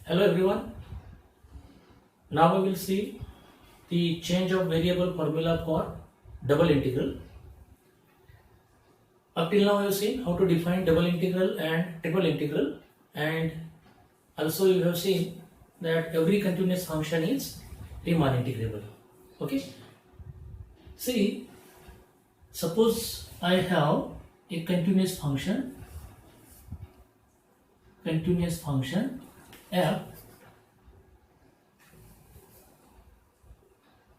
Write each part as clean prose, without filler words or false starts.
Hello everyone. Now we will see the change of variable formula for double integral. Up till now you have seen how to define double integral and triple integral, and also you have seen that every continuous function is Riemann integrable. Okay. See, suppose I have a continuous function f,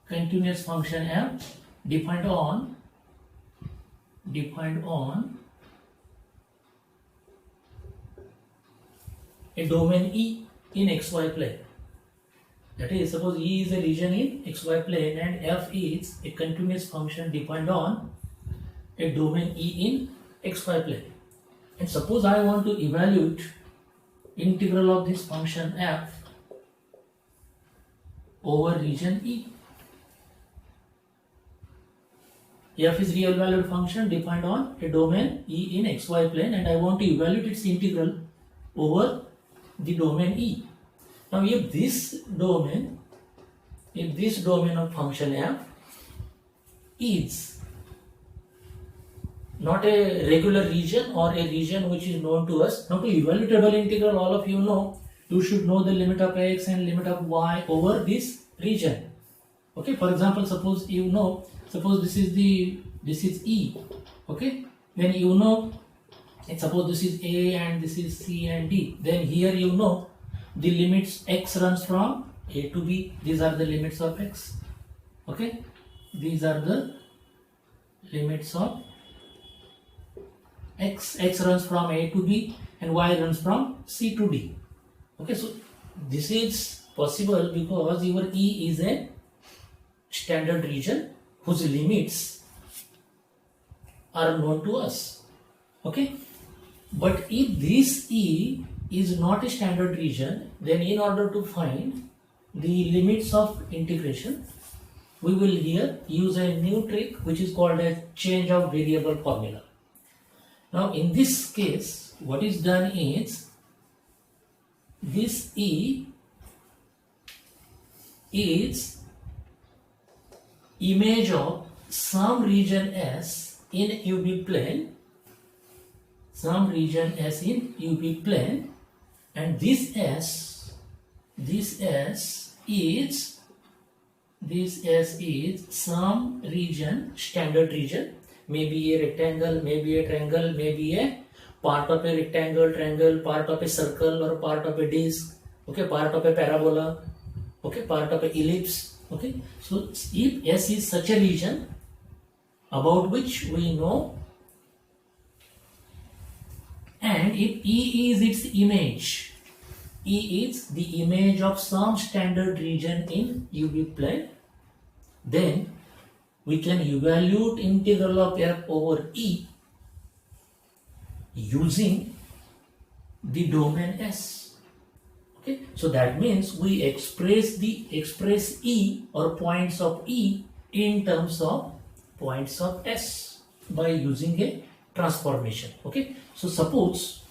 continuous function f defined on a domain E in xy plane. That is, suppose E is a region in xy plane and f is a continuous function defined on a domain E in xy plane. And suppose I want to evaluate integral of this function f over region E. F is real valued function defined on a domain E in xy plane, and I want to evaluate its integral over the domain E. Now if this domain of function f is not a regular region or a region which is known to us, now to evaluate double integral, all of you know, you should know the limit of x and limit of y over this region. Okay, for example, suppose this is E. Okay, then you know, and suppose this is A and this is C and D, then here you know the limits x runs from A to B. These are the limits of x. Okay, these are the limits of x. X runs from A to B and y runs from C to D. Okay, so this is possible because your E is a standard region whose limits are known to us. Okay, but if this E is not a standard region, then in order to find the limits of integration, we will here use a new trick which is called as change of variable formula. Now in this case, what is done is, this E is image of some region S in UV plane, and this S is some region, standard region, maybe a rectangle, maybe a triangle, maybe a part of a rectangle, triangle, part of a circle or part of a disc, okay, part of a parabola, okay, part of a ellipse. Okay, so if S is such a region about which we know, and if E is its image, E is the image of some standard region in UV plane, then we can evaluate integral of f over E using the domain S. Okay, so that means we express E or points of E in terms of points of S by using a transformation. Okay, so suppose,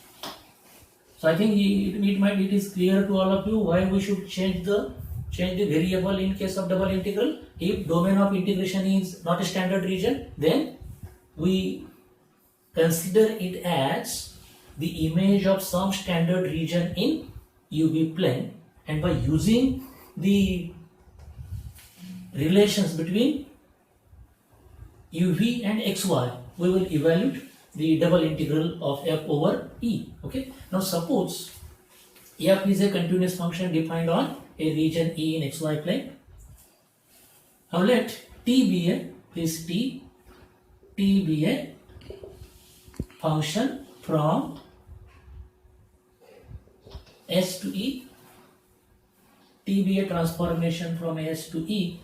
so I think it is clear to all of you why we should change the variable in case of double integral. If domain of integration is not a standard region, then we consider it as the image of some standard region in UV plane, and by using the relations between UV and XY, we will evaluate the double integral of f over E. Okay, now suppose f is a continuous function defined on a region E in xy plane. Now let t be a function from S to E. T be a transformation from S to E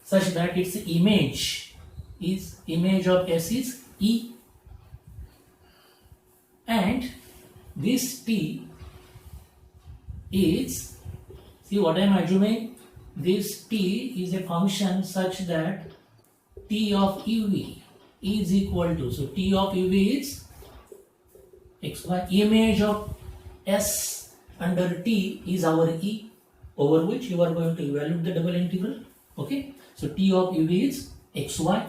such that its image of S is E, and this T is, see what I am assuming, this T is a function such that T of UV is equal to, so T of UV is xy, image of S under T is our E, over which you are going to evaluate the double integral. Okay, so T of UV is xy.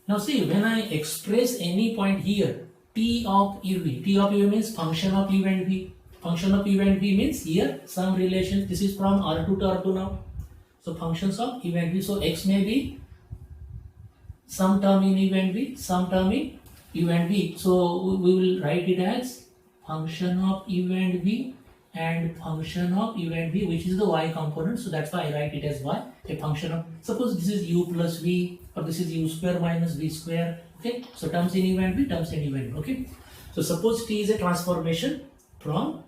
Now see, when I express any point here, T of UV means function of U and V. Function of U and V means here some relation. This is from R2 to R2 now. So functions of U and V. So x may be some term in U and V, some term in U and V. So we will write it as function of U and V and function of U and V, which is the y component. So that's why I write it as y, a function of, suppose this is U plus V, or this is U square minus V square. Okay, so terms in U and V, terms in U and V. Okay, so suppose T is a transformation from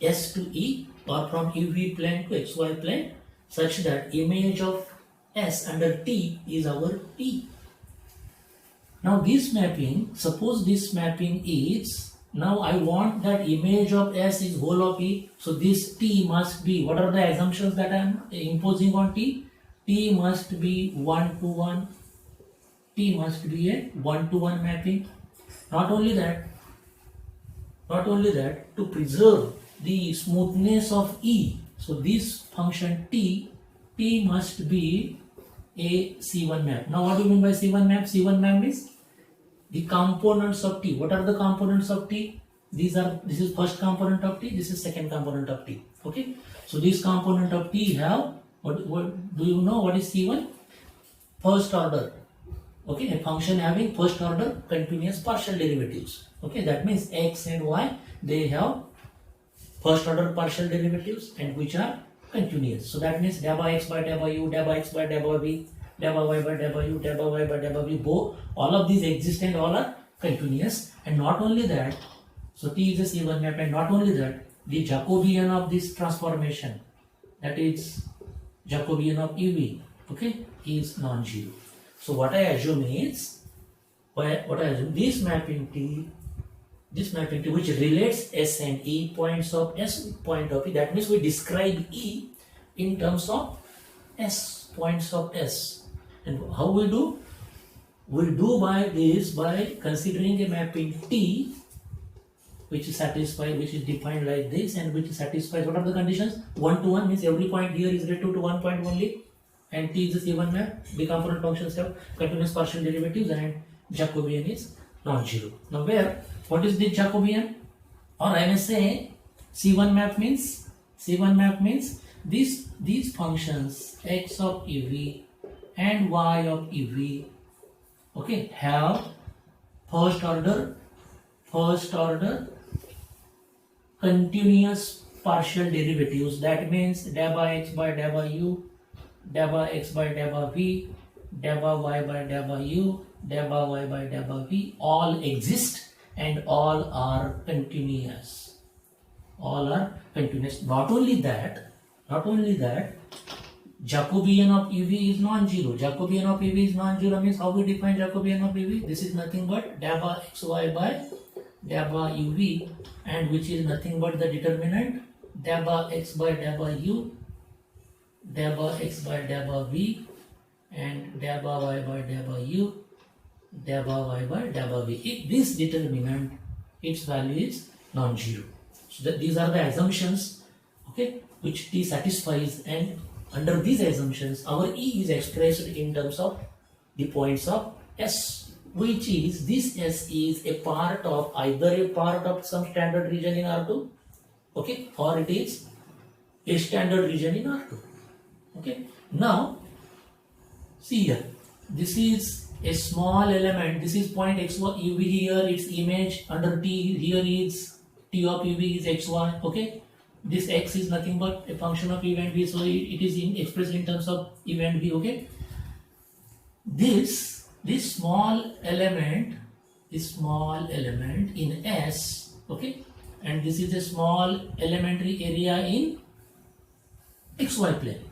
S to E or from UV plane to XY plane, such that image of S under T is our T. Now this mapping, suppose this mapping is, now I want that image of S is whole of E. So this T must be, what are the assumptions that I am imposing on T? T must be 1 to 1. T must be a 1 to 1 mapping. Not only that, to preserve the smoothness of E, so this function T must be a C1 map. Now what do you mean by C1 map? C1 map is the components of T. What are the components of T? This is first component of T, this is second component of T. Okay, so this component of T have, what do you know what is C1? First order. Okay, a function having first order continuous partial derivatives. Okay, that means x and y, they have first order partial derivatives and which are continuous. So that means dou by x by dou by u, dou by x by dou by v, dou by y by dou by u, dou by y by dou by v, both, all of these exist and all are continuous. And not only that, so T is a C1 map, and not only that, the Jacobian of this transformation, that is Jacobian of UV, okay, is non-zero. So what I assume is, this mapping T which relates S and E points of S with point of E, that means we describe E in terms of S, points of S. And how we do? We'll do by considering a mapping T which is defined like this, and which satisfies, what are the conditions? 1 to 1 means every point here is relative to 1 point only, and T is a C1 map, the component functions have continuous partial derivatives, and Jacobian is non-zero. Now what is the Jacobian? Or I may say C1 map means these functions x of EV and y of EV, okay, have first order continuous partial derivatives. That means dou by x by dou by u, dou by x by dou by v, dou by y by dou by u, dou by y by dou by v, all exist and all are continuous. All are continuous. Not only that, Jacobian of EV is non-zero. Jacobian of EV is non-zero means how we define Jacobian of EV? This is nothing but dou by xy by dou by uv, and which is nothing but the determinant dou by x by dou by u, dou by x by dou by v, and dou by y by dou by u, dou by y by dou by v. If this determinant, its value is non-zero. So that these are the assumptions, okay, which T satisfies, and under these assumptions our E is expressed in terms of the points of S, which is, this S is a part of, either a part of some standard region in R2, okay, or it is a standard region in R2. Okay, now see here, this is a small element, this is point x1 UV here, its image under T, here is T of UV is xy, okay. This x is nothing but a function of u and v, so it is expressed in terms of u and v, okay. This small element in S, okay, and this is a small elementary area in xy plane.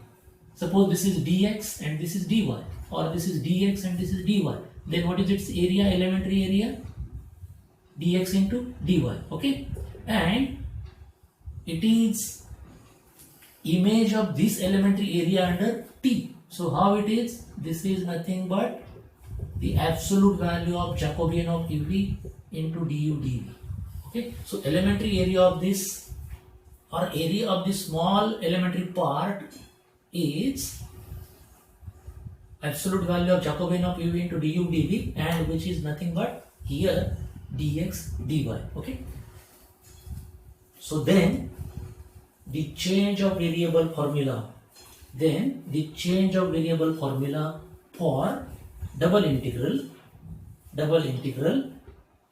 Suppose this is dx and this is dy, or this is dx and this is dy. Then what is its area, elementary area? Dx into dy, okay, and it is image of this elementary area under T. So how it is? This is nothing but the absolute value of Jacobian of UV into du dv. Okay, so elementary area of this or area of the small elementary part is absolute value of Jacobian of uv into du dv, and which is nothing but here dx dy. Okay, so then the change of variable formula, for double integral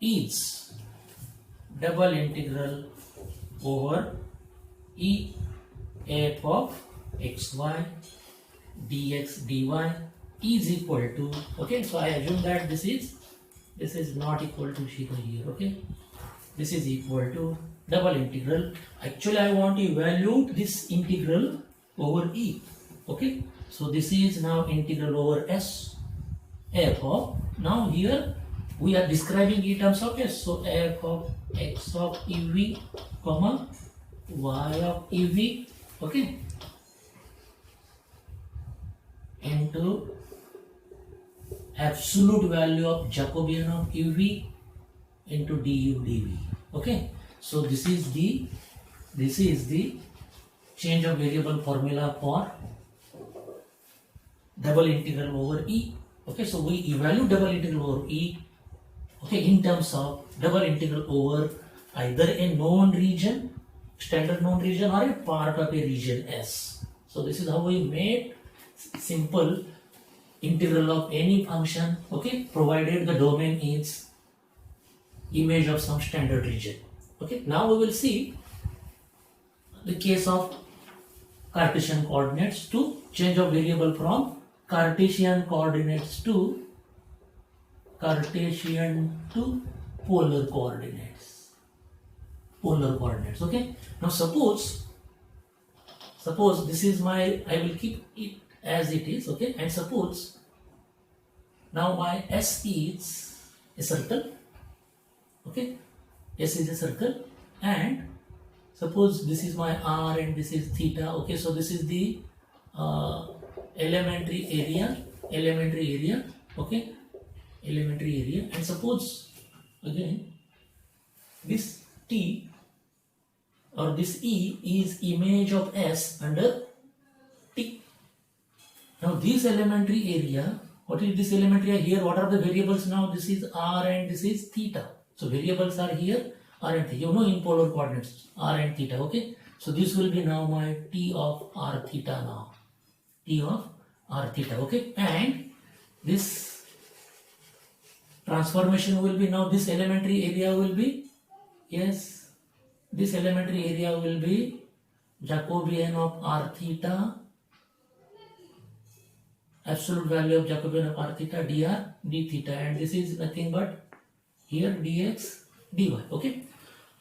is double integral over e f of xy dx dy is equal to, okay, so I assume that this is not equal to 0 here. Okay, this is equal to double integral. Actually I want to evaluate this integral over e. Okay, so this is now integral over s f of, now here we are describing in terms of s, so f of x of ev comma y of ev, okay, into absolute value of Jacobian of uv into du dv. Okay, so this is the change of variable formula for double integral over e. Okay, so we evaluate double integral over e, okay, in terms of double integral over either a known region, standard known region, or a part of a region S. So this is how we made simple integral of any function, okay, provided the domain is image of some standard region. Okay, now we will see the case of Cartesian coordinates to change of variable from Cartesian coordinates to polar coordinates. Okay, now suppose this is my, I will keep it as it is. Okay, and suppose now my S is a circle. Okay, S is a circle, and suppose this is my R and this is theta. Okay, so this is the elementary area. Okay, elementary area, and suppose again this T or this E is image of S under T. Now this elementary area, what is this elementary area here? What are the variables now? This is R and this is theta. So variables are here R and theta. You know in polar coordinates R and theta. Okay, so this will be now my T of R theta now. T of R theta. Okay, and this transformation will be now this elementary area will be, yes, this elementary area will be Jacobian of R theta, absolute value of Jacobian of R theta dr d theta, and this is nothing but here dx dy. Okay,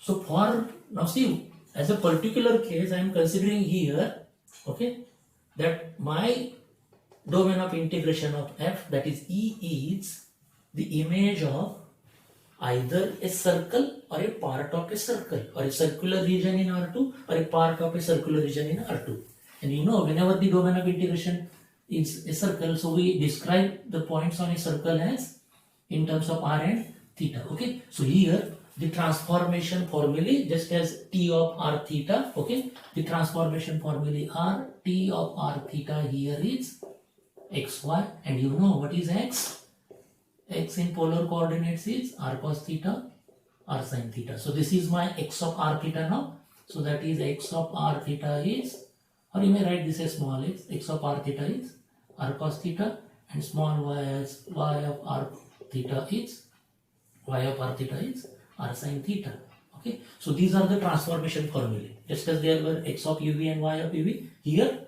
so for now, see, as a particular case I am considering here, okay, that my domain of integration of f, that is E, is the image of either a circle or a part of a circle, or a circular region in R2 or a part of a circular region in R2. And you know, whenever the domain of integration is a circle, so we describe the points on a circle as in terms of R and theta. Okay, so here the transformation formulae, just as T of R theta, okay, the transformation formulae are T of R theta here is xy, and you know what is x? X in polar coordinates is r cos theta, r sin theta. So this is my x of r theta now. So that is x of r theta is, or you may write this as small x of r theta is r cos theta, and small y as y of r theta is r sin theta. Okay, so these are the transformation formulae. Just as there were x of uv and y of uv, here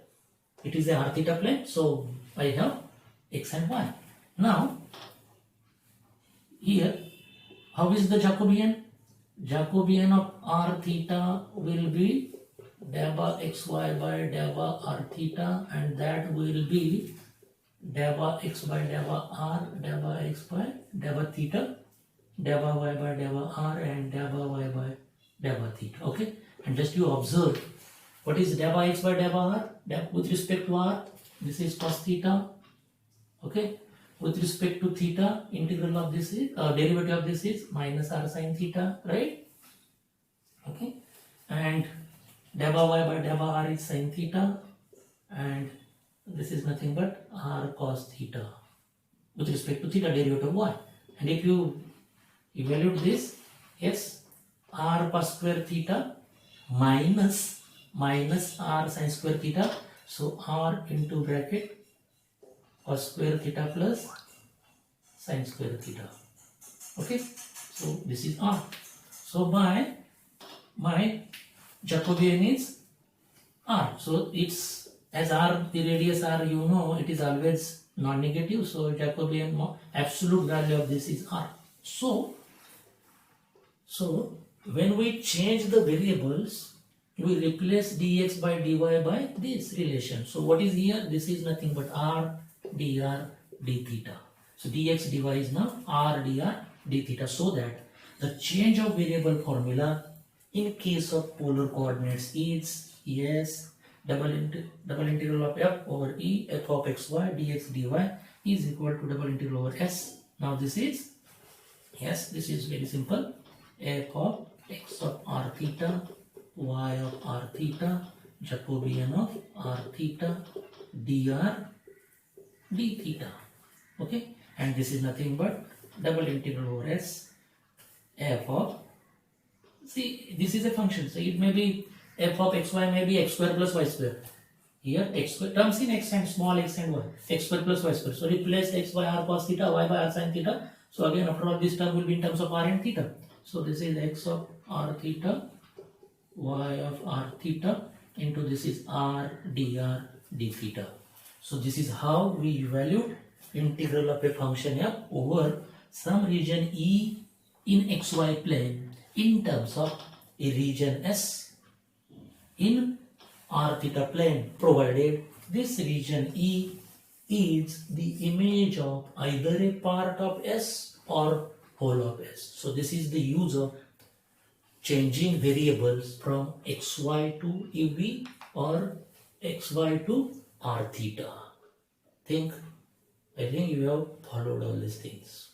it is a r theta plane, so I have x and y. Now here, how is the Jacobian? Jacobian of r theta will be deba xy by deba r theta, and that will be deba x by deba r, deba x by deba theta, deba y by deba r, and deba y by deba theta. Okay, and just you observe what is deba x by deba r. With respect to r, this is cos theta. Okay, with respect to theta, integral of this is derivative of this is minus r sin theta, right? Okay, and Delta y by delta r is sin theta, and this is nothing but r cos theta with respect to theta derivative y. And if you evaluate this, yes, r cos square theta minus r sin square theta, so r into bracket cos square theta plus sin square theta. Okay, so this is r. So my Jacobian is r. So it's, as r, the radius r, you know, it is always non-negative, so Jacobian absolute value of this is r. So when we change the variables, we replace dx by dy by this relation. So what is here? This is nothing but r dr d theta. So dx dy is now r dr d theta, so that the change of variable formula in case of polar coordinates is, yes, double integral of f over e f of xy dx dy is equal to double integral over s. Now this is, yes, this is very simple. F of x of r theta, y of r theta, Jacobian of r theta, dr d theta. Okay, and this is nothing but double integral over s f of, see, this is a function, so it may be f of xy may be x square plus y square. Here x square terms in x and small x and y, x square plus y square. So replace x by r cos theta, y by r sin theta. So again, after all, this term will be in terms of r and theta. So this is x of r theta, y of r theta into this is r dr d theta. So this is how we evaluate integral of a function f over some region E in xy plane in terms of a region S in r theta plane, provided this region E is the image of either a part of S or whole of S. So this is the use of changing variables from xy to EV or xy to r theta. I think you have followed all these things.